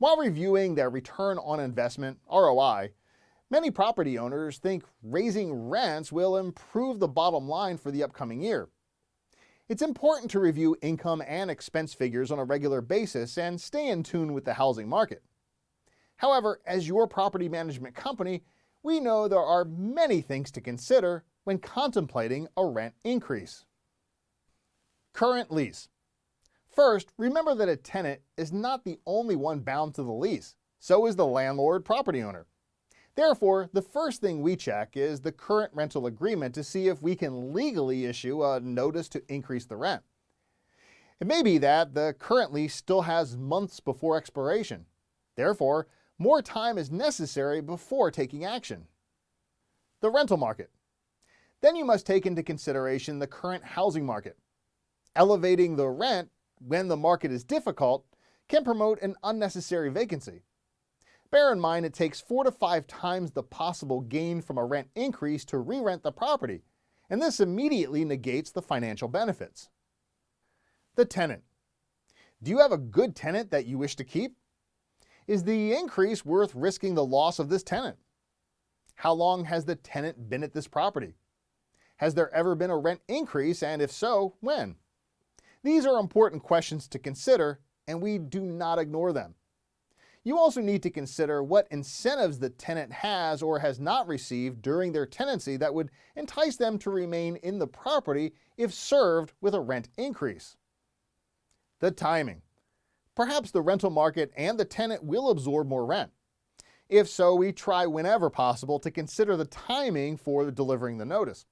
While reviewing their return on investment, ROI, many property owners think raising rents will improve the bottom line for the upcoming year. It's important to review income and expense figures on a regular basis and stay in tune with the housing market. However, as your property management company, we know there are many things to consider when contemplating a rent increase. Current lease. First, remember that a tenant is not the only one bound to the lease. So is the landlord property owner. Therefore, the first thing we check is the current rental agreement to see if we can legally issue a notice to increase the rent. It may be that the current lease still has months before expiration. Therefore, more time is necessary before taking action. The rental market. Then you must take into consideration the current housing market. Elevating the rent when the market is difficult can promote an unnecessary vacancy. Bear in mind it takes 4 to 5 times the possible gain from a rent increase to re-rent the property, and this immediately negates the financial benefits. The tenant. Do you have a good tenant that you wish to keep? Is the increase worth risking the loss of this tenant? How long has the tenant been at this property? Has there ever been a rent increase, and if so, when? These are important questions to consider, and we do not ignore them. You also need to consider what incentives the tenant has or has not received during their tenancy that would entice them to remain in the property if served with a rent increase. The timing. Perhaps the rental market and the tenant will absorb more rent. If so, we try whenever possible to consider the timing for delivering the notice.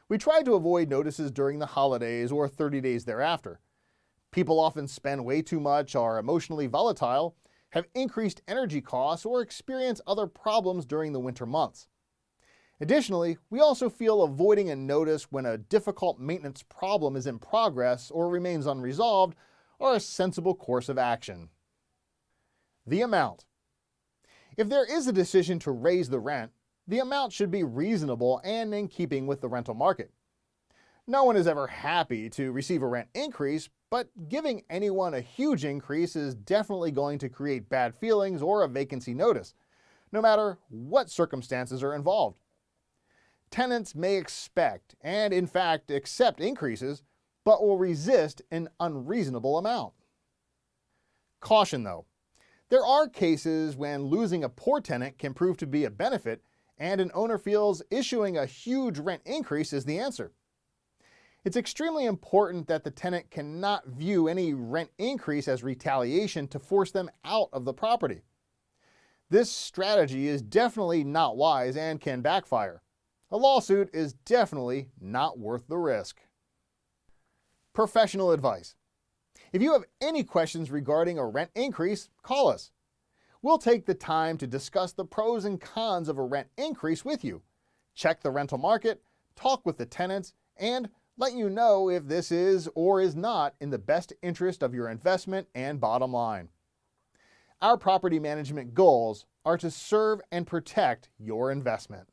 We try to avoid notices during the holidays or 30 days thereafter. People often spend way too much, are emotionally volatile, have increased energy costs, or experience other problems during the winter months. Additionally, we also feel avoiding a notice when a difficult maintenance problem is in progress or remains unresolved are a sensible course of action. The amount. If there is a decision to raise the rent, the amount should be reasonable and in keeping with the rental market. No one is ever happy to receive a rent increase, but giving anyone a huge increase is definitely going to create bad feelings or a vacancy notice, no matter what circumstances are involved. Tenants may expect and in fact accept increases, but will resist an unreasonable amount. Caution though. There are cases when losing a poor tenant can prove to be a benefit, and an owner feels issuing a huge rent increase is the answer. It's extremely important that the tenant cannot view any rent increase as retaliation to force them out of the property. This strategy is definitely not wise and can backfire. A lawsuit is definitely not worth the risk. Professional advice. If you have any questions regarding a rent increase, call us. We'll take the time to discuss the pros and cons of a rent increase with you, check the rental market, talk with the tenants, and let you know if this is or is not in the best interest of your investment and bottom line. Our property management goals are to serve and protect your investment.